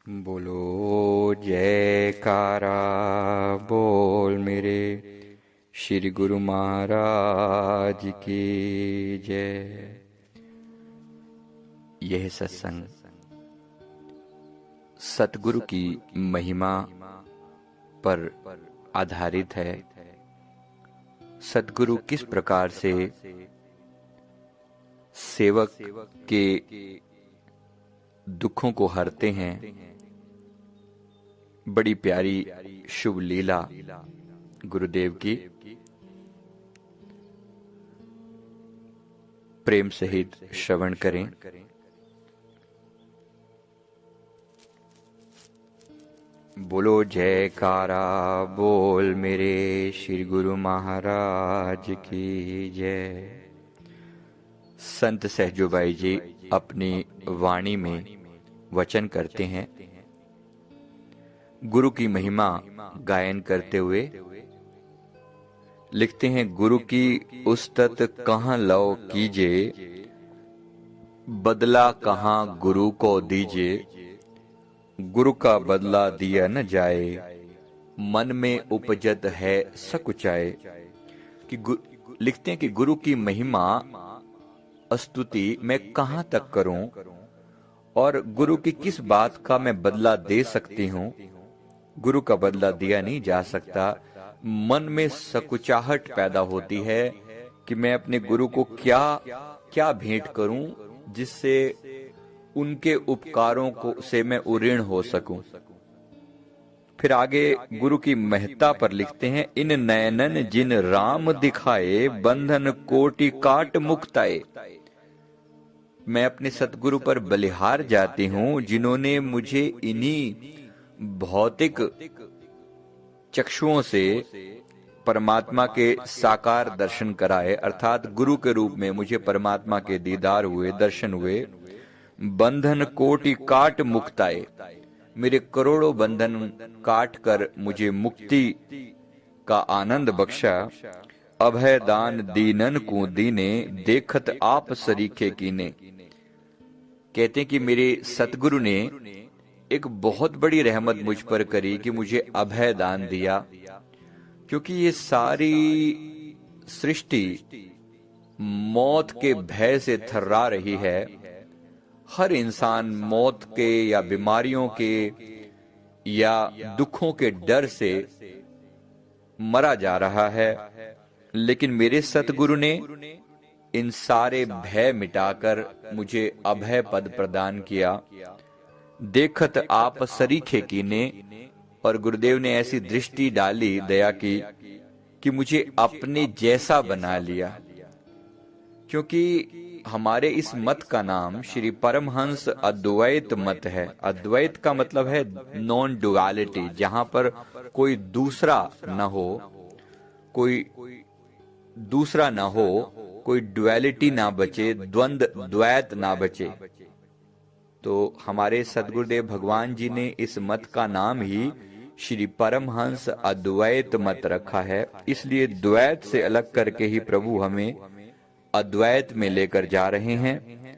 बोलो जयकारा बोल मेरे श्री गुरु महाराज की जय। यह सत्संग सतगुरु की महिमा पर आधारित है। सतगुरु किस प्रकार से सेवक के दुखों को हरते हैं, बड़ी प्यारी शुभ लीला गुरुदेव की प्रेम सहित श्रवण करें। बोलो जयकारा बोल मेरे श्री गुरु महाराज की जय। संत सहजोबाई जी अपनी वाणी में वचन करते हैं, गुरु की महिमा गायन करते हुए लिखते हैं, गुरु की उस्तत कहाँ लौ कीजे, बदला कहाँ गुरु को दीजे, गुरु का बदला दिया न जाए, मन में उपजत है सकुचाए। कि लिखते हैं कि गुरु की महिमा स्तुति मैं कहाँ तक करूं और गुरु की किस बात का मैं बदला दे सकती हूँ। गुरु का बदला दिया नहीं जा सकता। मन में सकुचाहट पैदा होती है कि मैं अपने गुरु को क्या क्या भेंट करूं जिससे उनके उपकारों को से मैं उऋण हो सकूं। फिर आगे गुरु की महत्ता पर लिखते हैं, इन नयनन जिन राम दिखाए, बंधन कोटि काट मुक्ताए। मैं अपने सतगुरु पर बलिहार जाती हूँ जिन्होंने मुझे इन्हीं भौतिक चक्षुओं से परमात्मा के साकार दर्शन कराए, अर्थात गुरु के रूप में मुझे परमात्मा के दीदार हुए, दर्शन हुए। बंधन कोटि काट मुक्ताए, मेरे करोड़ों बंधन काट कर मुझे मुक्ति का आनंद बख्शा। अभय दान दीनन को दीने, देखत आप सरीखे कीने। कहते हैं कि मेरे सतगुरु ने एक बहुत बड़ी रहमत मुझ पर करी कि मुझे अभय दान दिया, क्योंकि ये सारी सृष्टि मौत के भय से थर्रा रही है। हर इंसान मौत के या बीमारियों के या दुखों के डर से मरा जा रहा है, लेकिन मेरे सतगुरु ने इन सारे भय मिटाकर मुझे अभय पद प्रदान किया। देखत आप सरीखे कीने, और गुरुदेव ने ऐसी दृष्टि डाली, दया की कि मुझे अपने जैसा बना लिया। क्योंकि हमारे इस मत का नाम श्री परमहंस अद्वैत मत है। अद्वैत का मतलब है नॉन डुअलिटी, जहां पर कोई दूसरा न हो, कोई दूसरा ना हो, कोई डुअलिटी ना बचे, द्वंद्व द्वैत ना बचे। तो हमारे सदगुरुदेव भगवान जी ने इस मत का नाम ही श्री परमहंस अद्वैत मत रखा है। इसलिए द्वैत से अलग करके ही प्रभु हमें अद्वैत में लेकर जा रहे हैं।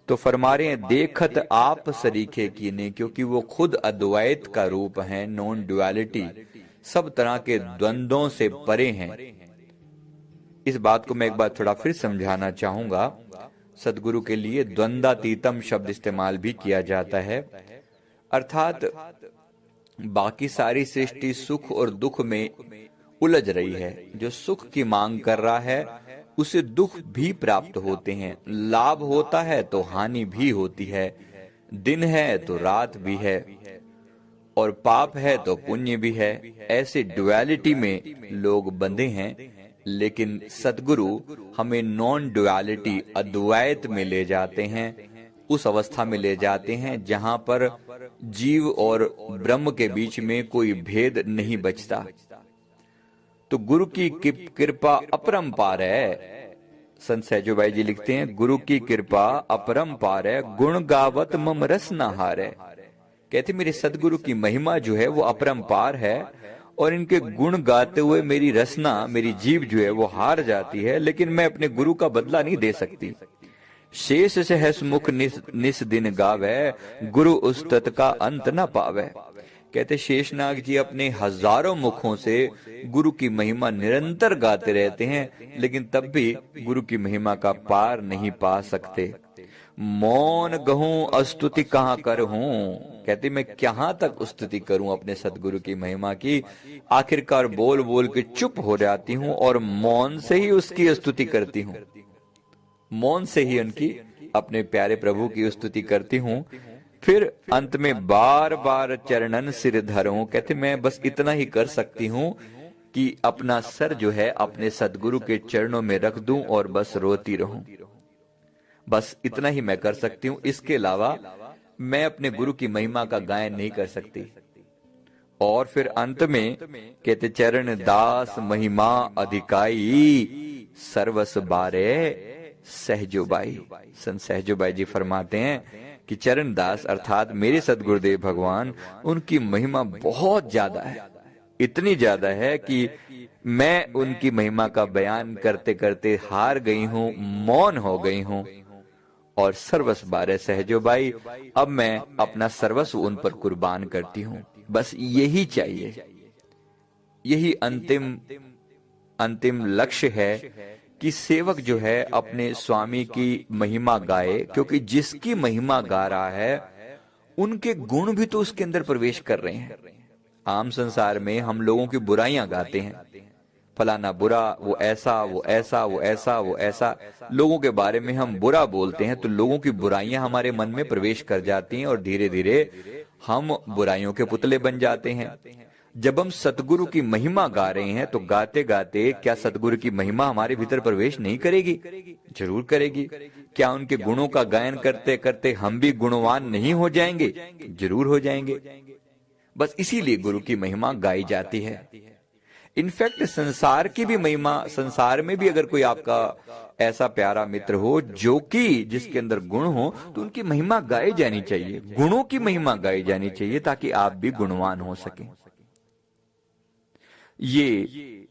तो फरमा रहे हैं, देखत आप सरीखे कीने, क्योंकि वो खुद अद्वैत का रूप है, नॉन डुअलिटी, सब तरह के द्वंद्वों से परे हैं। इस बात को मैं एक बार थोड़ा फिर समझाना चाहूंगा। सदगुरु के लिए द्वंद्वातीतम शब्द इस्तेमाल भी किया जाता है, अर्थात बाकी सारी सृष्टि सुख और दुख में उलझ रही है। जो सुख की मांग कर रहा है उसे दुख भी प्राप्त होते हैं, लाभ होता है तो हानि भी होती है, दिन है तो रात भी है, और पाप है तो पुण्य भी है। ऐसे डुअलिटी में लोग बंधे हैं, लेकिन सतगुरु हमें नॉन डुअलिटी अद्वैत में ले जाते हैं। उस अवस्था में ले जाते हैं जहां पर जीव और ब्रह्म के बीच में कोई भेद नहीं बचता। तो गुरु की कृपा अपरंपार है। संत सहजोबाई जी लिखते हैं, गुरु की कृपा अपरंपार है, गुण गावत मम रस न हारे। कहते मेरे सदगुरु की महिमा जो है वो अपरंपार है, और इनके गुण गाते हुए मेरी रसना, मेरी जीभ जो है वो हार जाती है, लेकिन मैं अपने गुरु का बदला नहीं दे सकती। शेष सहस मुख निस दिन गावे, गुरु उस्तत का अंत न पावे। कहते शेषनाग जी अपने हजारों मुखों से गुरु की महिमा निरंतर गाते रहते हैं, लेकिन तब भी गुरु की महिमा का पार नहीं पा सकते। मौन गहूं अस्तुति कहाँ करहूं, कहते मैं कहां तक स्तुति करूं अपने सदगुरु की महिमा की। आखिरकार बोल बोल के चुप हो जाती हूं और मौन से ही उसकी स्तुति करती हूं, मौन से ही उनकी अपने प्यारे प्रभु की स्तुति करती हूं। फिर अंत में बार बार चरणन सिर धरूं, कहते मैं बस इतना ही कर सकती हूं कि अपना सर जो है अपने सदगुरु के चरणों में रख दूं और बस रोती रहूं। बस इतना ही मैं कर सकती हूं, इसके अलावा मैं अपने गुरु की महिमा का गायन नहीं कर सकती। और फिर अंत में कहते चरण दास महिमा अधिकाई, सर्वस बारे सहजोबाई। संत सहजोबाई जी फरमाते हैं कि चरण दास अर्थात मेरे सदगुरुदेव भगवान, उनकी महिमा बहुत ज्यादा है, इतनी ज्यादा है कि मैं उनकी महिमा का बयान करते करते हार गई हूं, मौन हो गई हूं। और सर्वस्व बारे सहजोबाई, अब मैं अपना सर्वस्व उन पर कुर्बान करती हूं। बस यही चाहिए, यही अंतिम लक्ष्य है कि सेवक जो है अपने स्वामी की महिमा गाए, क्योंकि जिसकी महिमा गा रहा है उनके गुण भी तो उसके अंदर प्रवेश कर रहे हैं। आम संसार में हम लोगों की बुराइयां गाते हैं, फलाना बुरा, वो ऐसा वो ऐसा वो ऐसा वो ऐसा, लोगों के बारे में हम बुरा बोलते हैं तो लोगों की बुराइयां हमारे मन में प्रवेश कर जाती हैं और धीरे धीरे हम बुराइयों के पुतले बन जाते हैं। जब हम सतगुरु की महिमा गा रहे हैं तो गाते गाते क्या सतगुरु की महिमा हमारे भीतर प्रवेश नहीं करेगी? जरूर करेगी। क्या उनके गुणों का गायन करते करते हम भी गुणवान नहीं हो जाएंगे? जरूर हो जाएंगे। बस इसीलिए गुरु की महिमा गाई जाती है। इनफैक्ट संसार की भी महिमा, संसार में भी अगर कोई आपका ऐसा प्यारा मित्र हो जो कि जिसके अंदर गुण हो तो उनकी महिमा गाई जानी चाहिए, गुणों की महिमा गाई जानी चाहिए, ताकि आप भी गुणवान हो सकें। ये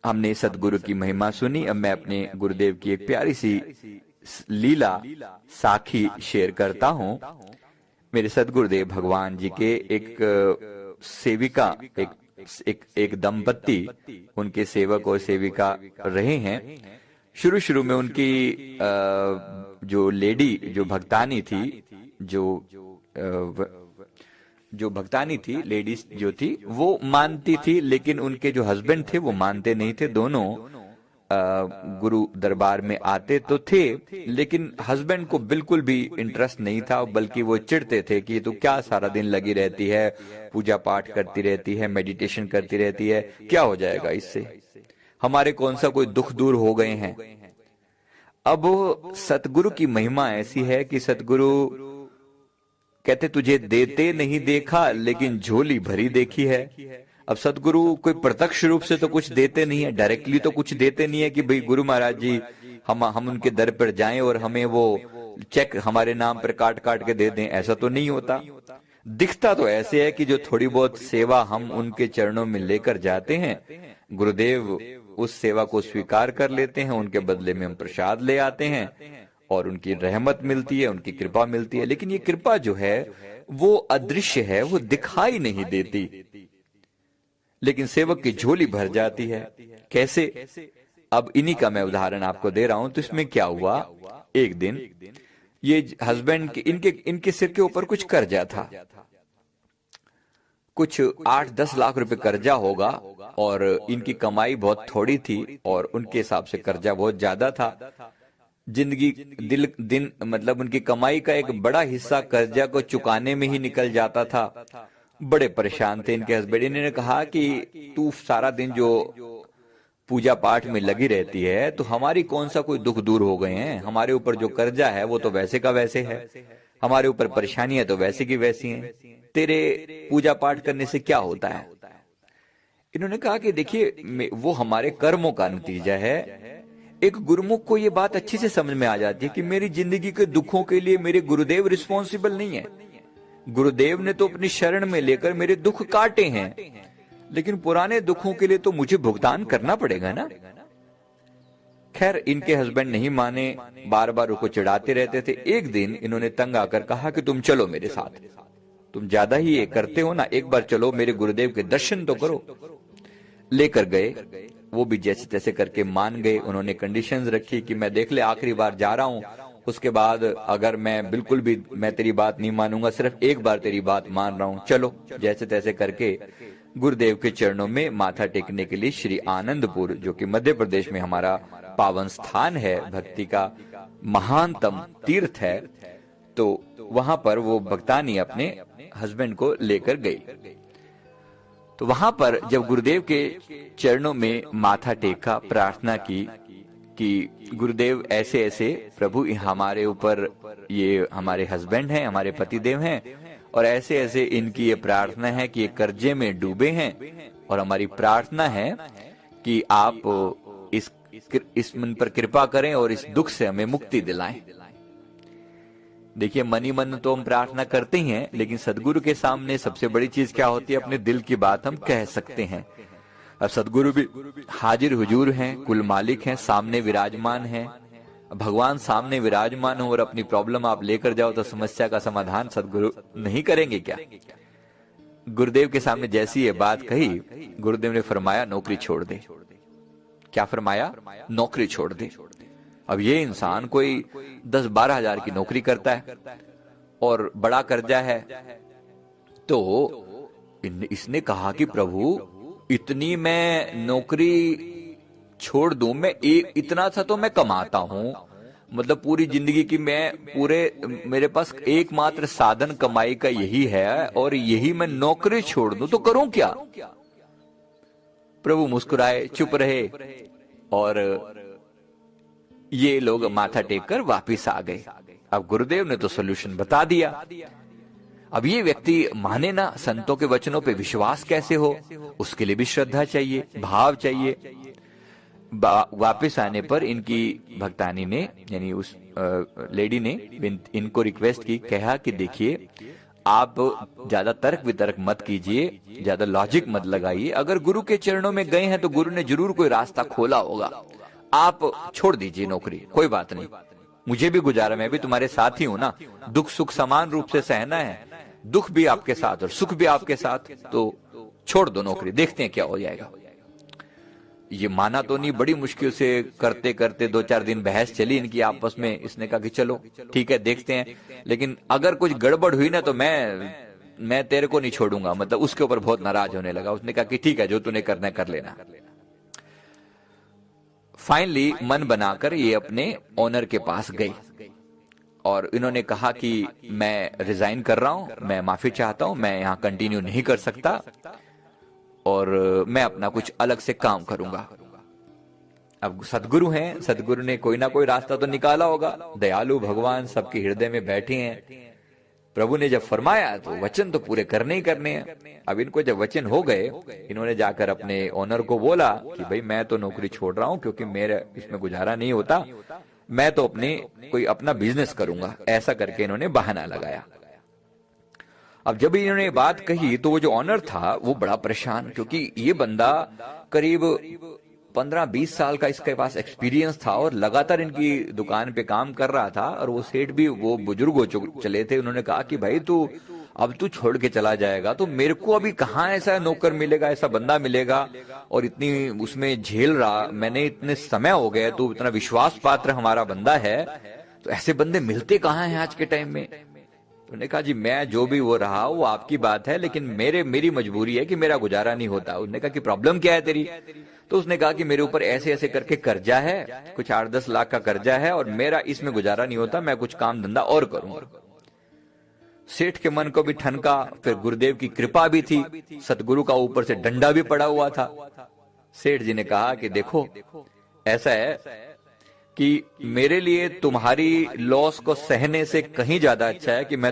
हमने सदगुरु की महिमा सुनी। अब मैं अपने गुरुदेव की एक प्यारी सी लीला साखी शेयर करता हूं। मेरे सदगुरुदेव भगवान जी के एक सेविका, एक दंपत्ति उनके सेवक और सेविका रहे हैं। शुरू शुरू में उनकी जो लेडी, जो भक्तानी थी, जो भक्तानी थी, लेडीज जो थी, वो मानती थी, लेकिन उनके जो हस्बैंड थे वो मानते नहीं थे। दोनों गुरु दरबार में आते तो थे, लेकिन हस्बैंड को बिल्कुल भी इंटरेस्ट नहीं था, बल्कि वो चिढ़ते थे कि तू क्या सारा दिन लगी रहती है, पूजा पाठ करती रहती है, मेडिटेशन करती रहती है, क्या हो जाएगा इससे, हमारे कौन सा कोई दुख दूर हो गए हैं। अब सतगुरु की महिमा ऐसी है कि सतगुरु कहते तुझे देते नहीं देखा, लेकिन झोली भरी देखी है। अब सतगुरु कोई प्रत्यक्ष रूप से तो कुछ देते नहीं है, डायरेक्टली तो कुछ देते नहीं है कि भाई गुरु महाराज जी हम उनके दर पर जाएं और हमें वो चेक हमारे नाम पर काट काट के दे दें, ऐसा तो नहीं होता। दिखता तो ऐसे है कि जो थोड़ी बहुत सेवा हम उनके चरणों में लेकर जाते हैं, गुरुदेव उस सेवा को स्वीकार कर लेते हैं, उनके बदले में हम प्रसाद ले आते हैं और उनकी रहमत मिलती है, उनकी कृपा मिलती है। लेकिन ये कृपा जो है वो अदृश्य है, वो दिखाई नहीं देती, लेकिन सेवक की झोली भर जाती है। कैसे? अब इन्हीं का मैं उदाहरण आपको दे रहा हूं। तो इसमें क्या हुआ, एक दिन ये हस्बैंड के इनके सिर के ऊपर कुछ कर्जा था, कुछ 8-10 लाख रुपए कर्जा होगा, और इनकी कमाई बहुत थोड़ी थी और उनके हिसाब से कर्जा बहुत ज्यादा था। जिंदगी दिन मतलब उनकी कमाई का एक बड़ा हिस्सा कर्जा को चुकाने में ही निकल जाता था। बड़े परेशान थे इनके हस्बैंड। इन्होंने कहा कि तू सारा दिन जो पूजा पाठ में लगी रहती है तो हमारी कौन सा कोई दुख दूर हो गए हैं, हमारे ऊपर जो कर्जा है वो तो वैसे का वैसे है, हमारे ऊपर परेशानियां तो वैसे की वैसी हैं, तेरे पूजा पाठ करने से क्या होता है। इन्होंने कहा कि देखिए वो हमारे कर्मों का नतीजा है। एक गुरुमुख को ये बात अच्छे से समझ में आ जाती है कि मेरी जिंदगी के दुखों के लिए मेरे गुरुदेव रिस्पॉन्सिबल नहीं है। गुरुदेव ने तो अपनी शरण में लेकर मेरे दुख काटे हैं, लेकिन पुराने दुखों के लिए तो मुझे भुगतान करना पड़ेगा ना। खैर इनके हस्बैंड नहीं माने, बार बार उनको चिढ़ाते रहते थे। एक दिन इन्होंने तंग आकर कहा कि तुम चलो मेरे साथ, तुम ज्यादा ही ये करते हो ना, एक बार चलो मेरे गुरुदेव के दर्शन तो करो। लेकर गए, वो भी जैसे तैसे करके मान गए। उन्होंने कंडीशंस रखी कि मैं देख ले आखिरी बार जा रहा हूं, उसके बाद अगर मैं बिल्कुल भी मैं तेरी बात नहीं मानूंगा, सिर्फ एक बार तेरी बात मान रहा हूं, चलो। जैसे तैसे करके गुरुदेव के चरणों में माथा टेकने के लिए श्री आनंदपुर, जो कि मध्य प्रदेश में हमारा पावन स्थान है, भक्ति का महानतम तीर्थ है, तो वहां पर वो भक्तानी अपने हस्बैंड को लेकर गई। तो वहां पर जब गुरुदेव के चरणों में माथा टेका, प्रार्थना की कि गुरुदेव ऐसे ऐसे प्रभु हमारे ऊपर, ये हमारे हस्बैंड हैं, हमारे पतिदेव हैं, और ऐसे ऐसे इनकी ये प्रार्थना है कि ये कर्जे में डूबे हैं, और हमारी प्रार्थना है कि आप इस मन पर कृपा करें और इस दुख से हमें मुक्ति दिलाएं। देखिए, मनी मन तो हम प्रार्थना करते ही हैं, लेकिन सदगुरु के सामने सबसे बड़ी चीज क्या होती है? अपने दिल की बात हम कह सकते हैं। अब सदगुरु भी हाजिर हुजूर हैं, कुल मालिक हैं, सामने विराजमान हैं। भगवान सामने विराजमान हो और अपनी प्रॉब्लम आप लेकर जाओ तो समस्या का समाधान सदगुरु नहीं करेंगे क्या? गुरुदेव के सामने जैसी ये बात कही, गुरुदेव ने फरमाया नौकरी छोड़ दे। क्या फरमाया? नौकरी छोड़ दे। अब ये इंसान कोई 10-12 हजार की नौकरी करता है और बड़ा कर्जा है, तो इसने कहा कि प्रभु इतनी मैं नौकरी छोड़ दूं, मैं इतना सा तो मैं कमाता हूं, मतलब पूरी जिंदगी की मेरे पास एकमात्र साधन कमाई का यही है, और यही मैं नौकरी छोड़ दूं तो करूं क्या? प्रभु मुस्कुराए, चुप रहे, और ये लोग माथा टेककर वापिस आ गए। अब गुरुदेव ने तो सोल्यूशन बता दिया। अब ये व्यक्ति माने ना, संतों के वचनों पे विश्वास कैसे हो? उसके लिए भी श्रद्धा चाहिए, भाव चाहिए। वापिस आने पर इनकी भक्तानी ने, यानी उस लेडी ने इनको रिक्वेस्ट की, कहा कि देखिए आप ज्यादा तर्क वितर्क मत कीजिए, ज्यादा लॉजिक मत लगाइए। अगर गुरु के चरणों में गए हैं तो गुरु ने जरूर कोई रास्ता खोला होगा। आप छोड़ दीजिए नौकरी, कोई बात नहीं, मुझे भी गुजारा, मैं भी तुम्हारे साथ ही हूं ना, दुख सुख समान रूप से सहना है, दुख भी आपके साथ और सुख भी आपके साथ, तो छोड़ दो नौकरी, देखते हैं क्या हो जाएगा। ये माना तो नहीं, बड़ी मुश्किल से करते करते 2-4 दिन बहस चली इनकी आपस में। इसने कहा कि चलो ठीक है, देखते हैं, लेकिन अगर कुछ गड़बड़ हुई ना तो मैं तेरे को नहीं छोड़ूंगा, मतलब उसके ऊपर बहुत नाराज होने लगा। उसने कहा कि ठीक है, जो तूने करना है कर लेना। फाइनली मन बनाकर ये अपने ओनर के पास गई और इन्होंने कहा कि मैं रिजाइन कर रहा हूं, मैं माफी चाहता हूं, मैं यहां कंटिन्यू नहीं कर सकता और मैं अपना कुछ अलग से काम करूंगा। अब सदगुरु हैं, सदगुरु ने कोई ना कोई रास्ता तो निकाला होगा। दयालु भगवान सबके हृदय में बैठे हैं। प्रभु ने जब फरमाया तो वचन तो पूरे करने ही करने हैं। अब इनको जब वचन हो गए, इन्होंने जाकर अपने ओनर को बोला कि भाई मैं तो नौकरी छोड़ रहा हूं क्योंकि मेरा इसमें गुजारा नहीं होता, मैं तो कोई अपना बिजनेस करूंगा। ऐसा करके इन्होंने बहाना लगाया। अब जब इन्होंने बात कही तो वो जो ऑनर था वो बड़ा परेशान, क्योंकि ये बंदा करीब 15-20 साल का इसके पास एक्सपीरियंस था और लगातार इनकी दुकान पे काम कर रहा था। और वो सेठ भी वो बुजुर्ग हो चले थे। उन्होंने कहा कि भाई अब तू छोड़ के चला जाएगा तो मेरे को अभी कहाँ ऐसा नौकर मिलेगा, ऐसा बंदा मिलेगा, और इतनी उसमें झेल रहा, मैंने इतने समय हो गए, तो इतना विश्वास पात्र हमारा बंदा है, तो ऐसे बंदे मिलते कहाँ हैं आज के टाइम में। उन्होंने कहा जी मैं जो भी वो रहा वो आपकी बात है, लेकिन मेरी मजबूरी है कि मेरा गुजारा नहीं होता। उन्होंने कहा कि प्रॉब्लम क्या है तेरी? तो उसने कहा कि मेरे ऊपर ऐसे ऐसे करके कर्जा है, कुछ 8-10 लाख का कर्जा है और मेरा इसमें गुजारा नहीं होता, मैं कुछ काम धंधा और करूंगा। सेठ के मन को भी ठनका, फिर गुरुदेव की कृपा भी थी, सतगुरु का ऊपर से डंडा भी पड़ा हुआ था। सेठ जी ने कहा कि देखो ऐसा है कि मेरे लिए तुम्हारी लॉस को सहने से कहीं ज्यादा अच्छा है कि मैं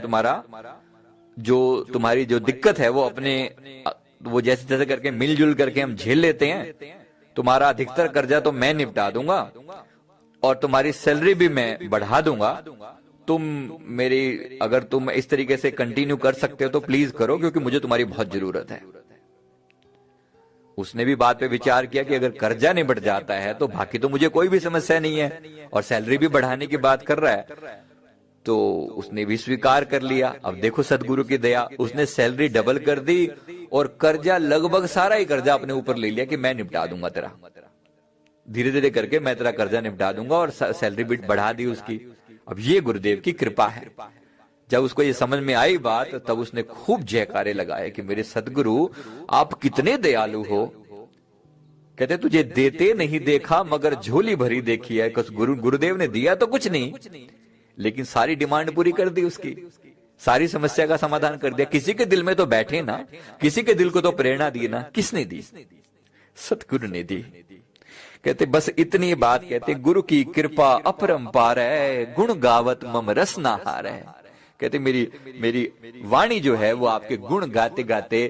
तुम्हारी जो दिक्कत है वो जैसे तैसे करके मिलजुल करके हम झेल लेते हैं। तुम्हारा अधिकतर कर्जा तो मैं निपटा दूंगा और तुम्हारी सैलरी भी मैं बढ़ा दूंगा। अगर तुम इस तरीके से कंटिन्यू कर सकते हो तो प्लीज करो, क्योंकि मुझे तुम्हारी बहुत जरूरत है। उसने भी बात पे विचार किया कि अगर कर्जा निबट जाता है तो बाकी तो मुझे कोई भी समस्या नहीं है, और सैलरी भी बढ़ाने की बात कर रहा है, तो उसने भी स्वीकार कर लिया। अब देखो सदगुरु की दया, उसने सैलरी डबल कर दी और कर्जा लगभग सारा ही कर्जा अपने ऊपर ले लिया कि मैं निपटा दूंगा तेरा, धीरे धीरे करके मैं तेरा कर्जा निपटा दूंगा, और सैलरी भी बढ़ा दी उसकी। अब ये गुरुदेव की कृपा है। जब उसको ये समझ में आई बात, तब उसने खूब जयकारे लगाए कि मेरे सदगुरु आप कितने दयालु हो। कहते तुझे देते नहीं देखा मगर झोली भरी देखी है। गुरुदेव ने दिया तो कुछ नहीं, लेकिन सारी डिमांड पूरी कर दी उसकी, सारी समस्या का समाधान कर दिया। किसी के दिल में तो बैठे ना, किसी के दिल को तो प्रेरणा दी ना, किसने दी? सतगुरु ने दी। कहते बस इतनी बात कहते, गुरु की कृपा अपरंपार है, गुण गावत मम रस ना हार है। कहते मेरी वाणी जो है वो आपके गुण गाते गाते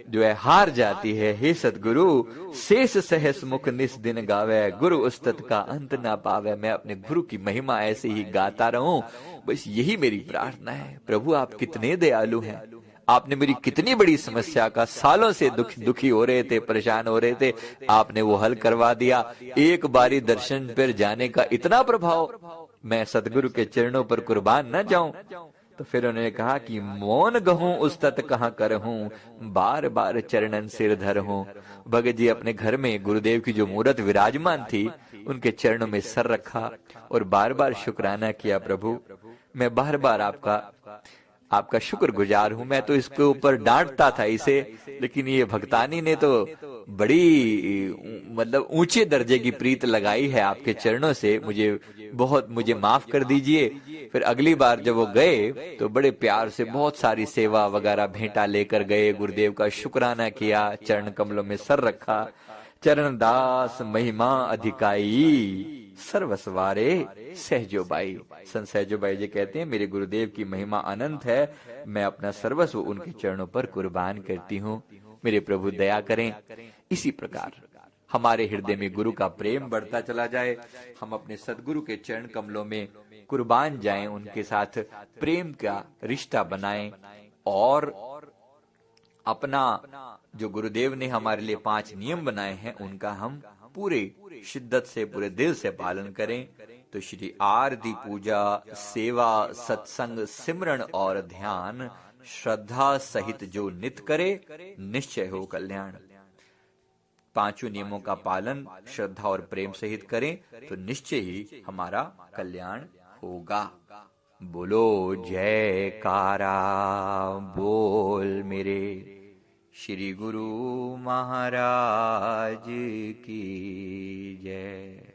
जो है हार जाती है। हे सतगुरु शेष सहस मुख निस दिन गावे, गुरु उस्तत का अंत ना पावे। मैं अपने गुरु की महिमा ऐसे ही गाता रहूं, बस यही मेरी प्रार्थना है। प्रभु आप कितने दयालु हैं, आपने मेरी कितनी बड़ी समस्या का, सालों से दुखी हो रहे थे, परेशान हो रहे थे, आपने वो हल करवा दिया। एक बारी दर्शन पर जाने का इतना प्रभाव, मैं सतगुरु के चरणों पर कुर्बान न जाऊं। तो फिर उन्होंने कहा कि मौन गहूं उस्तत कहां करहूं, बार बार चरणन सिर धरहूं। भगत जी अपने घर में गुरुदेव की जो मूर्त विराजमान थी, उनके चरणों में सर रखा और बार बार शुक्राना किया। प्रभु मैं बार बार आपका शुक्रगुजार हूं। मैं तो इसके ऊपर डांटता था इसे, लेकिन ये भक्तानी ने तो बड़ी मतलब ऊंचे दर्जे की प्रीत लगाई है आपके चरणों से। मुझे माफ कर दीजिए। फिर अगली बार जब वो गए तो बड़े प्यार से बहुत सारी सेवा वगैरह भेंटा लेकर गए, गुरुदेव का शुक्राना किया, चरण कमलों में सर रखा। चरण दास महिमा अधिकाई, सर्वसवारे सहजोबाई। संत सहजोबाई जी कहते हैं मेरे गुरुदेव की महिमा अनंत है, मैं अपना सर्वस्व उनके चरणों पर कुर्बान करती हूँ। मेरे प्रभु दया करें। इसी प्रकार हमारे हृदय में गुरु का प्रेम बढ़ता चला जाए, हम अपने सदगुरु के चरण कमलों में कुर्बान जाएं, उनके साथ प्रेम का रिश्ता बनाएं, और अपना जो गुरुदेव ने हमारे लिए 5 नियम बनाए हैं उनका हम पूरे शिद्दत से, पूरे दिल से पालन करें। तो श्री आरती पूजा, सेवा, सत्संग, सिमरन और ध्यान श्रद्धा सहित जो नित करे, निश्चय हो कल्याण। 5 नियमों का पालन श्रद्धा और प्रेम सहित करें तो निश्चय ही हमारा कल्याण होगा। बोलो जयकारा बोल मेरे श्री गुरु महाराज की जय।